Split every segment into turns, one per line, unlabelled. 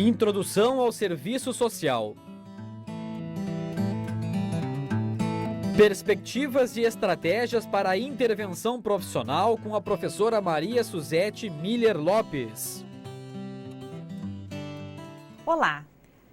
Introdução ao serviço social. Perspectivas e estratégias para a intervenção profissional com a professora Maria Suzete Miller Lopes.
Olá!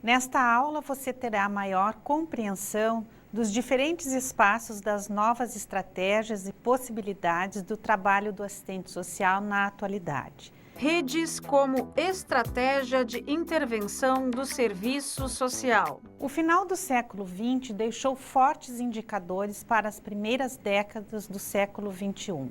Nesta aula você terá maior compreensão dos diferentes espaços das novas estratégias e possibilidades do trabalho do assistente social na atualidade.
Redes como estratégia de intervenção do serviço social.
O final do século XX deixou fortes indicadores para as primeiras décadas do século XXI,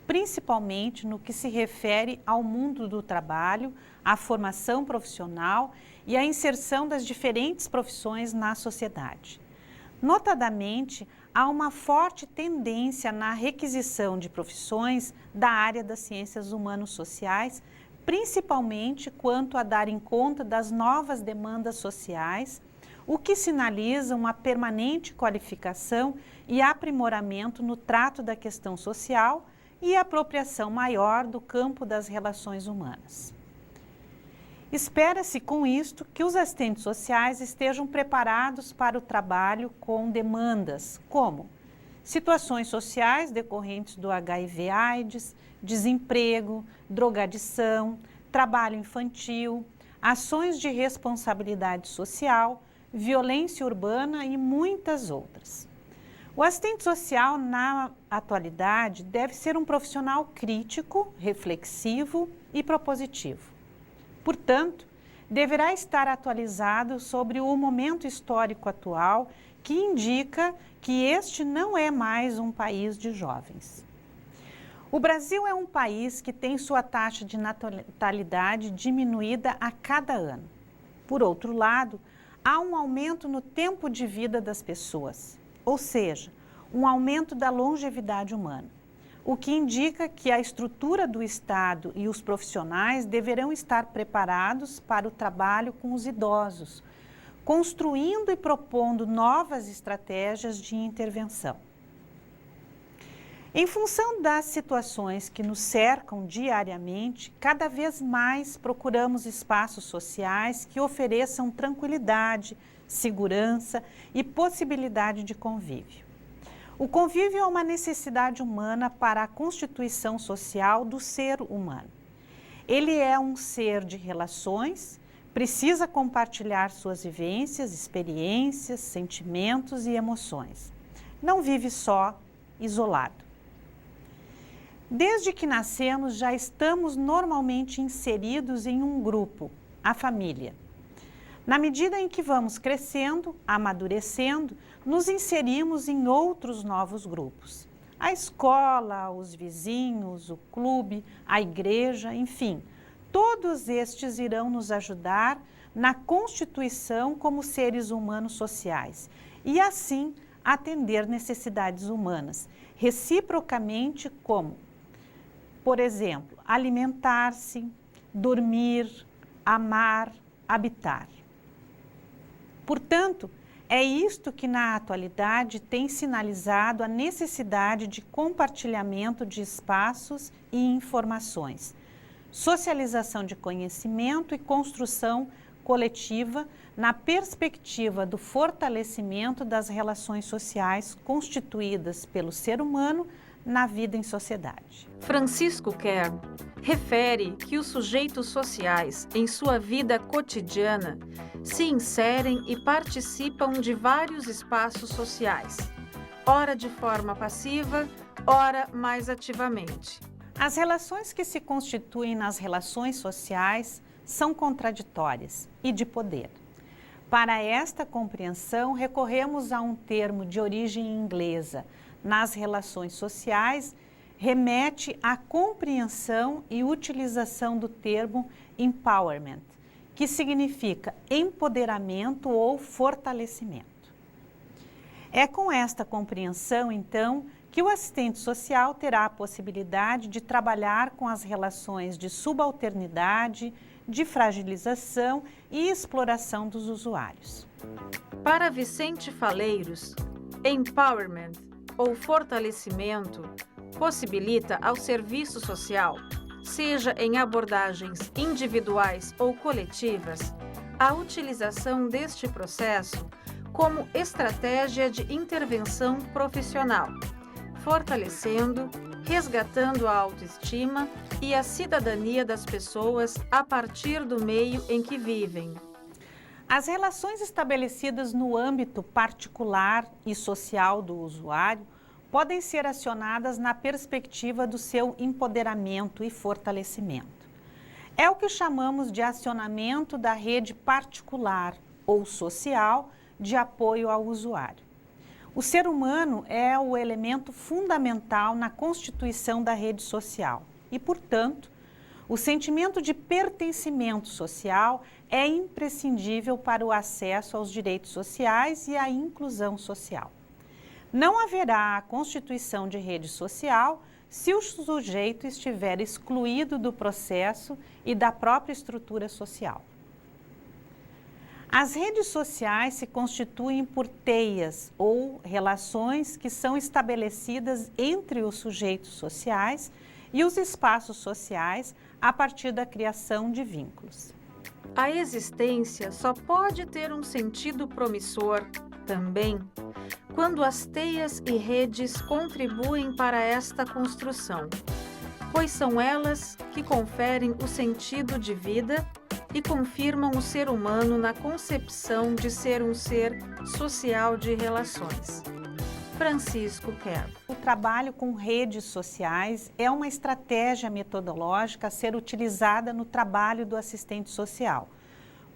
principalmente no que se refere ao mundo do trabalho, à formação profissional e à inserção das diferentes profissões na sociedade. Notadamente, há uma forte tendência na requisição de profissões da área das ciências humanos-sociais, principalmente quanto a darem conta das novas demandas sociais, o que sinaliza uma permanente qualificação e aprimoramento no trato da questão social e apropriação maior do campo das relações humanas. Espera-se com isto que os assistentes sociais estejam preparados para o trabalho com demandas como situações sociais decorrentes do HIV/AIDS, desemprego, drogadição, trabalho infantil, ações de responsabilidade social, violência urbana e muitas outras. O assistente social, na atualidade, deve ser um profissional crítico, reflexivo e propositivo. Portanto, deverá estar atualizado sobre o momento histórico atual, que indica que este não é mais um país de jovens. O Brasil é um país que tem sua taxa de natalidade diminuída a cada ano. Por outro lado, há um aumento no tempo de vida das pessoas, ou seja, um aumento da longevidade humana, o que indica que a estrutura do Estado e os profissionais deverão estar preparados para o trabalho com os idosos, construindo e propondo novas estratégias de intervenção. Em função das situações que nos cercam diariamente, cada vez mais procuramos espaços sociais que ofereçam tranquilidade, segurança e possibilidade de convívio. O convívio é uma necessidade humana para a constituição social do ser humano. Ele é um ser de relações, precisa compartilhar suas vivências, experiências, sentimentos e emoções. Não vive só, isolado. Desde que nascemos, já estamos normalmente inseridos em um grupo, a família. Na medida em que vamos crescendo, amadurecendo, nos inserimos em outros novos grupos. A escola, os vizinhos, o clube, a igreja, enfim, todos estes irão nos ajudar na constituição como seres humanos sociais e, assim, atender necessidades humanas, reciprocamente como, por exemplo, alimentar-se, dormir, amar, habitar. Portanto, é isto que na atualidade tem sinalizado a necessidade de compartilhamento de espaços e informações, socialização de conhecimento e construção coletiva na perspectiva do fortalecimento das relações sociais constituídas pelo ser humano na vida em sociedade.
Francisco Kern refere que os sujeitos sociais, em sua vida cotidiana, se inserem e participam de vários espaços sociais, ora de forma passiva, ora mais ativamente.
As relações que se constituem nas relações sociais são contraditórias e de poder. Para esta compreensão, recorremos a um termo de origem inglesa. Nas relações sociais, remete à compreensão e utilização do termo empowerment, que significa empoderamento ou fortalecimento. É com esta compreensão, então, que o assistente social terá a possibilidade de trabalhar com as relações de subalternidade, de fragilização e exploração dos usuários.
Para Vicente Faleiros, empowerment ou fortalecimento possibilita ao serviço social, seja em abordagens individuais ou coletivas, a utilização deste processo como estratégia de intervenção profissional, fortalecendo, resgatando a autoestima e a cidadania das pessoas a partir do meio em que vivem.
As relações estabelecidas no âmbito particular e social do usuário podem ser acionadas na perspectiva do seu empoderamento e fortalecimento. É o que chamamos de acionamento da rede particular ou social de apoio ao usuário. O ser humano é o elemento fundamental na constituição da rede social e, portanto, o sentimento de pertencimento social é imprescindível para o acesso aos direitos sociais e à inclusão social. Não haverá a constituição de rede social se o sujeito estiver excluído do processo e da própria estrutura social. As redes sociais se constituem por teias ou relações que são estabelecidas entre os sujeitos sociais e os espaços sociais a partir da criação de vínculos.
A existência só pode ter um sentido promissor, também, quando as teias e redes contribuem para esta construção, pois são elas que conferem o sentido de vida e confirmam o ser humano na concepção de ser um ser social de relações. Francisco Kerr.
O trabalho com redes sociais é uma estratégia metodológica a ser utilizada no trabalho do assistente social,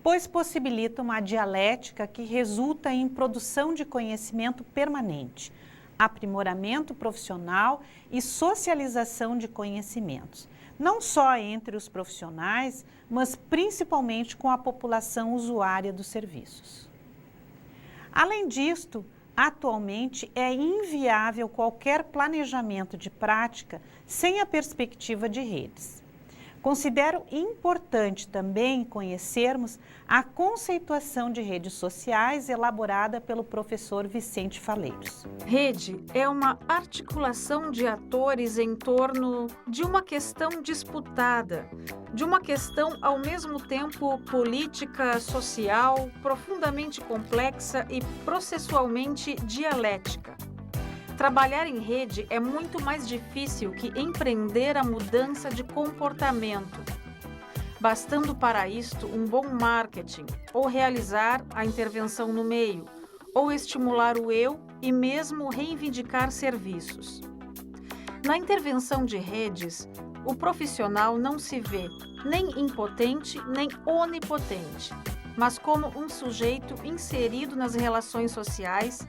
pois possibilita uma dialética que resulta em produção de conhecimento permanente, aprimoramento profissional e socialização de conhecimentos, não só entre os profissionais, mas principalmente com a população usuária dos serviços. Além disto, atualmente é inviável qualquer planejamento de prática sem a perspectiva de redes. Considero importante também conhecermos a conceituação de redes sociais elaborada pelo professor Vicente Faleiros.
Rede é uma articulação de atores em torno de uma questão disputada, de uma questão ao mesmo tempo política, social, profundamente complexa e processualmente dialética. Trabalhar em rede é muito mais difícil que empreender a mudança de comportamento, bastando para isto um bom marketing, ou realizar a intervenção no meio, ou estimular o eu e mesmo reivindicar serviços. Na intervenção de redes, o profissional não se vê nem impotente nem onipotente, mas como um sujeito inserido nas relações sociais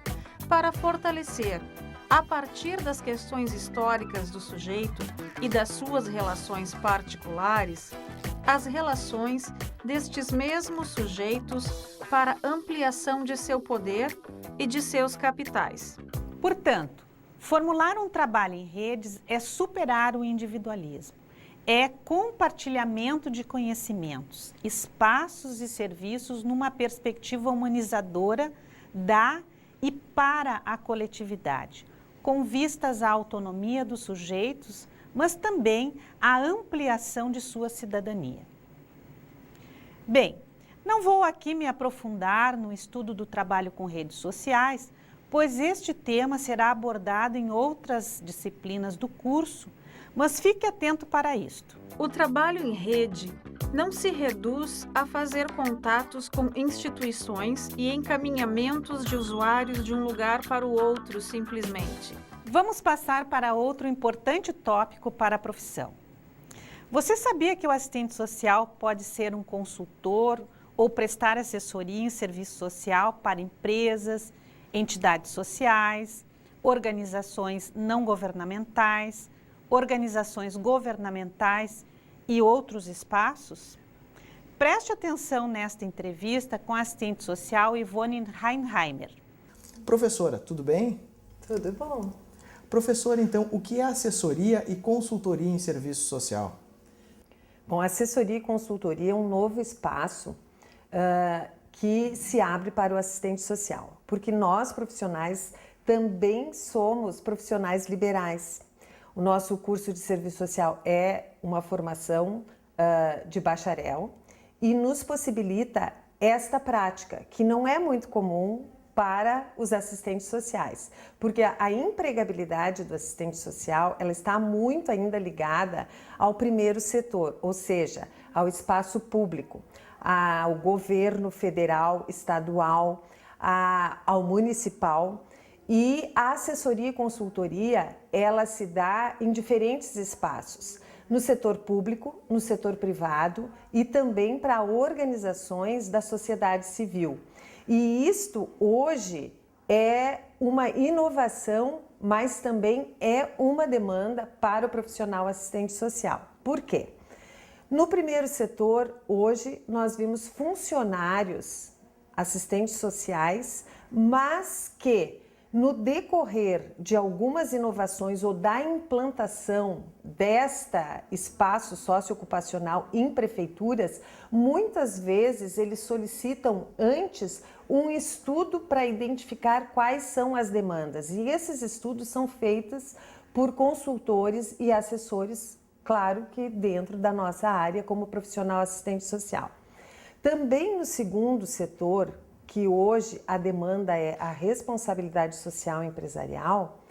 para fortalecer, a partir das questões históricas do sujeito e das suas relações particulares, as relações destes mesmos sujeitos para ampliação de seu poder e de seus capitais.
Portanto, formular um trabalho em redes é superar o individualismo, é compartilhamento de conhecimentos, espaços e serviços numa perspectiva humanizadora da e para a coletividade, com vistas à autonomia dos sujeitos, mas também à ampliação de sua cidadania. Bem, não vou aqui me aprofundar no estudo do trabalho com redes sociais, pois este tema será abordado em outras disciplinas do curso, mas fique atento para isto.
O trabalho em rede não se reduz a fazer contatos com instituições e encaminhamentos de usuários de um lugar para o outro simplesmente.
Vamos passar para outro importante tópico para a profissão. Você sabia que o assistente social pode ser um consultor ou prestar assessoria em serviço social para empresas, entidades sociais, organizações não governamentais, organizações governamentais e outros espaços? Preste atenção nesta entrevista com a assistente social Ivone Heinheimer.
Professora, tudo bem?
Tudo bom.
Professora, então, o que é assessoria e consultoria em serviço social?
Bom, assessoria e consultoria é um novo espaço que se abre para o assistente social, porque nós, profissionais, também somos profissionais liberais. O nosso curso de serviço social é uma formação de bacharel e nos possibilita esta prática, que não é muito comum para os assistentes sociais, porque a empregabilidade do assistente social, ela está muito ainda ligada ao primeiro setor, ou seja, ao espaço público, ao governo federal, estadual, ao municipal. E a assessoria e consultoria, ela se dá em diferentes espaços, no setor público, no setor privado e também para organizações da sociedade civil. E isto hoje é uma inovação, mas também é uma demanda para o profissional assistente social. Por quê? No primeiro setor, hoje, nós vimos funcionários assistentes sociais, mas que no decorrer de algumas inovações ou da implantação desta espaço socioocupacional em prefeituras, muitas vezes eles solicitam antes um estudo para identificar quais são as demandas. E esses estudos são feitos por consultores e assessores, claro que dentro da nossa área como profissional assistente social. Também no segundo setor, que hoje a demanda é a responsabilidade social empresarial,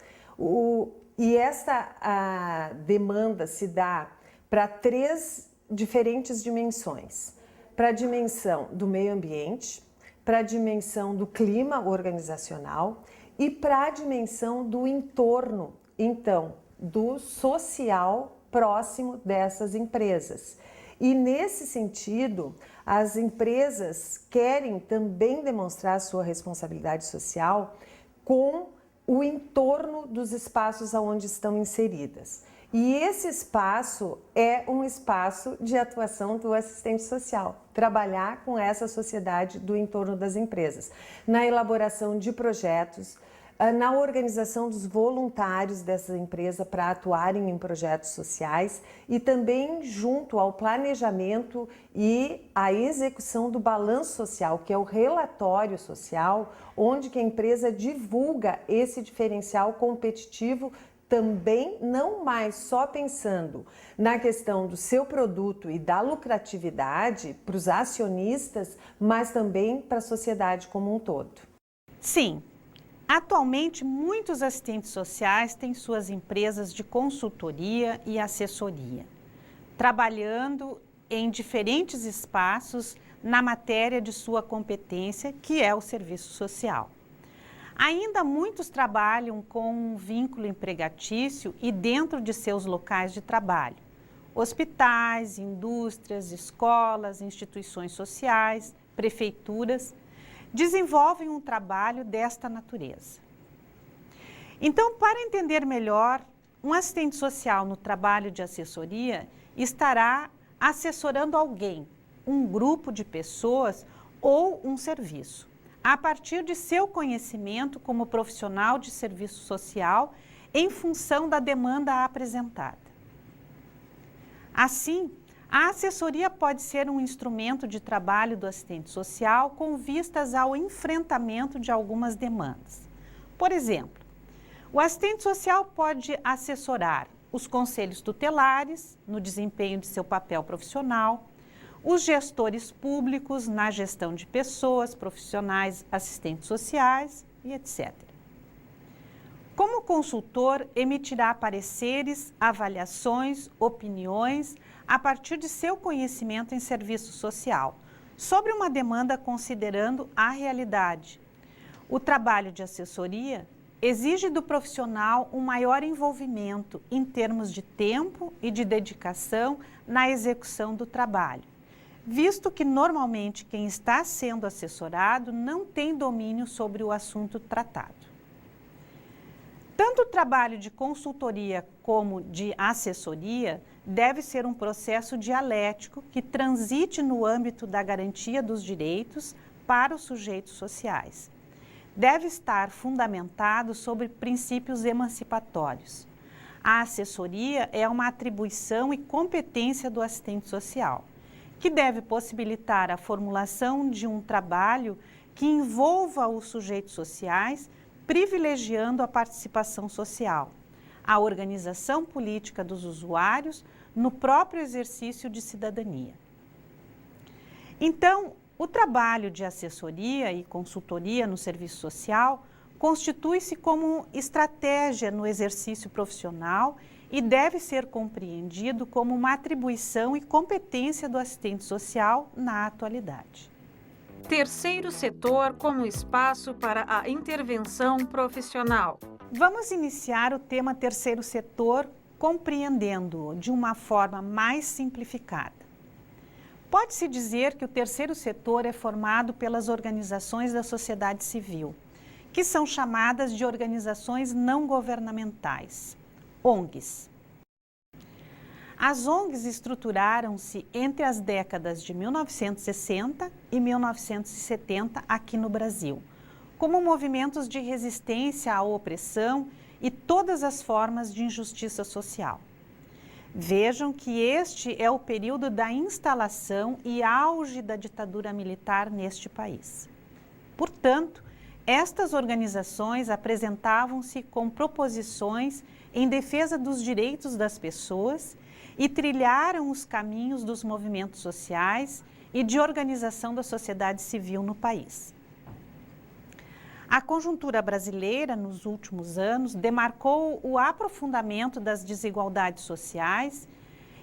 e essa demanda se dá para 3 diferentes dimensões. Para a dimensão do meio ambiente, para a dimensão do clima organizacional e para a dimensão do entorno, então, do social próximo dessas empresas. E nesse sentido, as empresas querem também demonstrar sua responsabilidade social com o entorno dos espaços onde estão inseridas. E esse espaço é um espaço de atuação do assistente social, trabalhar com essa sociedade do entorno das empresas, na elaboração de projetos, na organização dos voluntários dessa empresa para atuarem em projetos sociais e também junto ao planejamento e à execução do balanço social, que é o relatório social, onde que a empresa divulga esse diferencial competitivo também não mais só pensando na questão do seu produto e da lucratividade para os acionistas, mas também para a sociedade como um todo.
Sim. Atualmente, muitos assistentes sociais têm suas empresas de consultoria e assessoria, trabalhando em diferentes espaços na matéria de sua competência, que é o serviço social. Ainda muitos trabalham com um vínculo empregatício e dentro de seus locais de trabalho, hospitais, indústrias, escolas, instituições sociais, prefeituras, desenvolvem um trabalho desta natureza. Então, para entender melhor, um assistente social no trabalho de assessoria estará assessorando alguém, um grupo de pessoas ou um serviço, a partir de seu conhecimento como profissional de serviço social em função da demanda apresentada. Assim, a assessoria pode ser um instrumento de trabalho do assistente social com vistas ao enfrentamento de algumas demandas. Por exemplo, o assistente social pode assessorar os conselhos tutelares no desempenho de seu papel profissional, os gestores públicos na gestão de pessoas, profissionais, assistentes sociais e etc. Como consultor, emitirá pareceres, avaliações, opiniões a partir de seu conhecimento em serviço social, sobre uma demanda considerando a realidade. O trabalho de assessoria exige do profissional um maior envolvimento em termos de tempo e de dedicação na execução do trabalho, visto que normalmente quem está sendo assessorado não tem domínio sobre o assunto tratado. Tanto o trabalho de consultoria como de assessoria deve ser um processo dialético que transite no âmbito da garantia dos direitos para os sujeitos sociais. Deve estar fundamentado sobre princípios emancipatórios. A assessoria é uma atribuição e competência do assistente social, que deve possibilitar a formulação de um trabalho que envolva os sujeitos sociais, privilegiando a participação social, a organização política dos usuários no próprio exercício de cidadania. Então, O trabalho de assessoria e consultoria no serviço social constitui-se como estratégia no exercício profissional e deve ser compreendido como uma atribuição e competência do assistente social na atualidade.
Terceiro setor como espaço para a intervenção profissional.
Vamos iniciar o tema terceiro setor compreendendo-o de uma forma mais simplificada. Pode-se dizer que o terceiro setor é formado pelas organizações da sociedade civil, que são chamadas de organizações não governamentais, ONGs. As ONGs estruturaram-se entre as décadas de 1960 e 1970 aqui no Brasil, como movimentos de resistência à opressão e todas as formas de injustiça social. Vejam que este é o período da instalação e auge da ditadura militar neste país. Portanto, estas organizações apresentavam-se com proposições em defesa dos direitos das pessoas e trilharam os caminhos dos movimentos sociais e de organização da sociedade civil no país. A conjuntura brasileira, nos últimos anos, demarcou o aprofundamento das desigualdades sociais,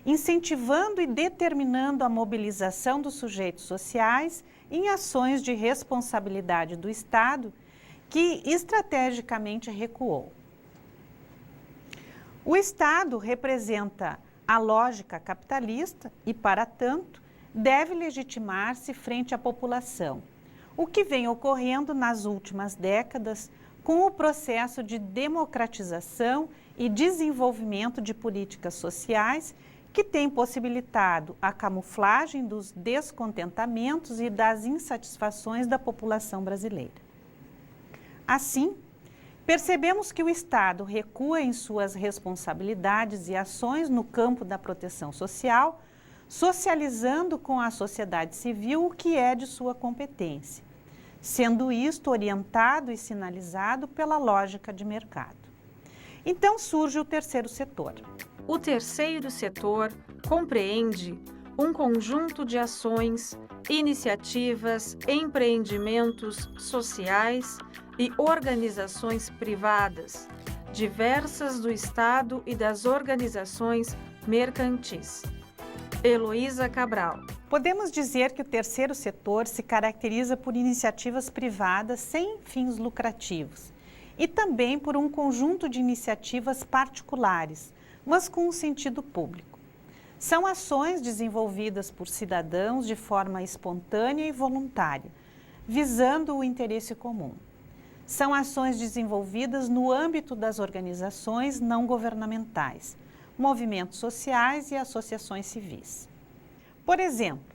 incentivando e determinando a mobilização dos sujeitos sociais em ações de responsabilidade do Estado, que estrategicamente recuou. O Estado representa a lógica capitalista e, para tanto, deve legitimar-se frente à população, o que vem ocorrendo nas últimas décadas com o processo de democratização e desenvolvimento de políticas sociais que tem possibilitado a camuflagem dos descontentamentos e das insatisfações da população brasileira. Assim, percebemos que o Estado recua em suas responsabilidades e ações no campo da proteção social, socializando com a sociedade civil o que é de sua competência, sendo isto orientado e sinalizado pela lógica de mercado. Então surge o terceiro setor.
O terceiro setor compreende um conjunto de ações, iniciativas, empreendimentos sociais e organizações privadas, diversas do Estado e das organizações mercantis. Heloísa Cabral.
Podemos dizer que o terceiro setor se caracteriza por iniciativas privadas sem fins lucrativos e também por um conjunto de iniciativas particulares, mas com um sentido público. São ações desenvolvidas por cidadãos de forma espontânea e voluntária, visando o interesse comum. São ações desenvolvidas no âmbito das organizações não governamentais, movimentos sociais e associações civis. Por exemplo,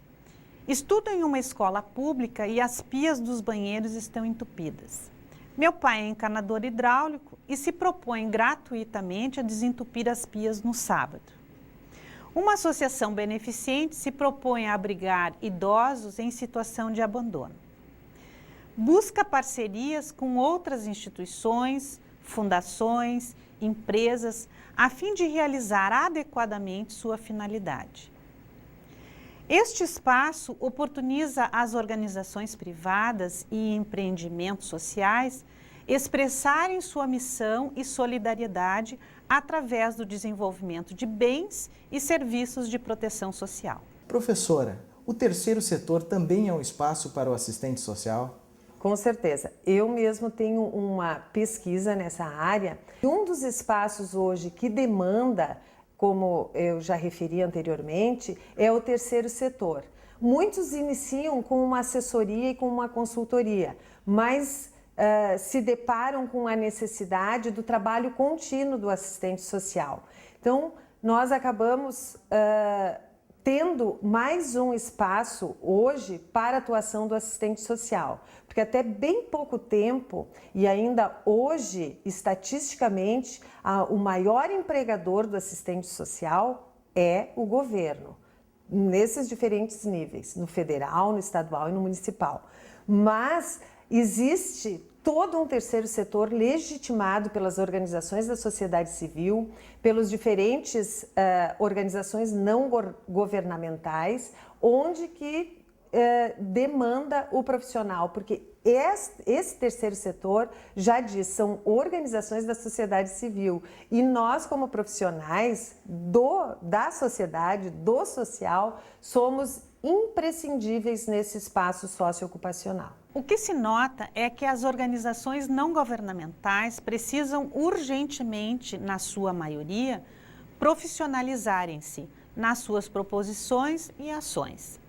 estudo em uma escola pública e as pias dos banheiros estão entupidas. Meu pai é encanador hidráulico e se propõe gratuitamente a desentupir as pias no sábado. Uma associação beneficente se propõe a abrigar idosos em situação de abandono. Busca parcerias com outras instituições, fundações, empresas, a fim de realizar adequadamente sua finalidade. Este espaço oportuniza às organizações privadas e empreendimentos sociais expressarem sua missão e solidariedade através do desenvolvimento de bens e serviços de proteção social.
Professora, o terceiro setor também é um espaço para o assistente social?
Com certeza. Eu mesmo tenho uma pesquisa nessa área. Um dos espaços hoje que demanda, como eu já referi anteriormente, é o terceiro setor. Muitos iniciam com uma assessoria e com uma consultoria, mas se deparam com a necessidade do trabalho contínuo do assistente social. Então, nós acabamos tendo mais um espaço hoje para a atuação do assistente social, porque até bem pouco tempo e ainda hoje, estatisticamente, o maior empregador do assistente social é o governo, nesses diferentes níveis, no federal, no estadual e no municipal. Mas existe todo um terceiro setor legitimado pelas organizações da sociedade civil, pelas diferentes organizações não governamentais, onde que demanda o profissional, porque esse terceiro setor, já diz, são organizações da sociedade civil e nós, como profissionais da sociedade, do social, somos imprescindíveis nesse espaço socioocupacional.
O que se nota é que as organizações não governamentais precisam urgentemente, na sua maioria, profissionalizarem-se nas suas proposições e ações.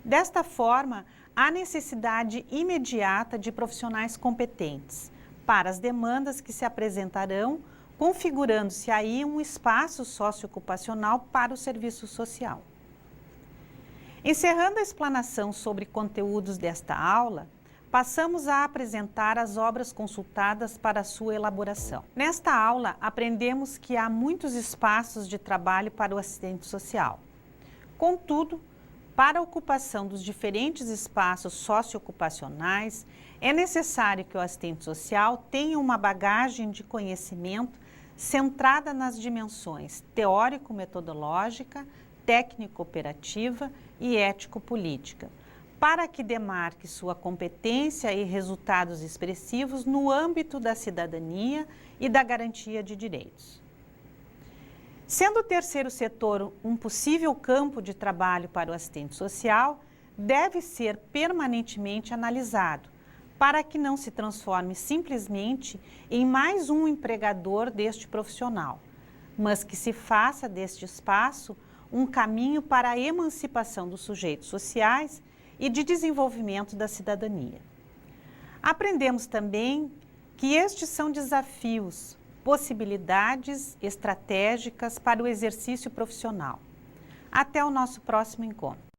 Desta forma, há necessidade imediata de profissionais competentes para as demandas que se apresentarão, configurando-se aí um espaço socioocupacional para o serviço social. Encerrando a explanação sobre conteúdos desta aula, passamos a apresentar as obras consultadas para a sua elaboração. Nesta aula, aprendemos que há muitos espaços de trabalho para o assistente social. Contudo, para a ocupação dos diferentes espaços socioocupacionais, é necessário que o assistente social tenha uma bagagem de conhecimento centrada nas dimensões teórico-metodológica, técnico-operativa e ético-política, para que demarque sua competência e resultados expressivos no âmbito da cidadania e da garantia de direitos. Sendo o terceiro setor um possível campo de trabalho para o assistente social, deve ser permanentemente analisado, para que não se transforme simplesmente em mais um empregador deste profissional, mas que se faça deste espaço um caminho para a emancipação dos sujeitos sociais e de desenvolvimento da cidadania. Aprendemos também que estes são desafios, possibilidades estratégicas para o exercício profissional. Até o nosso próximo encontro.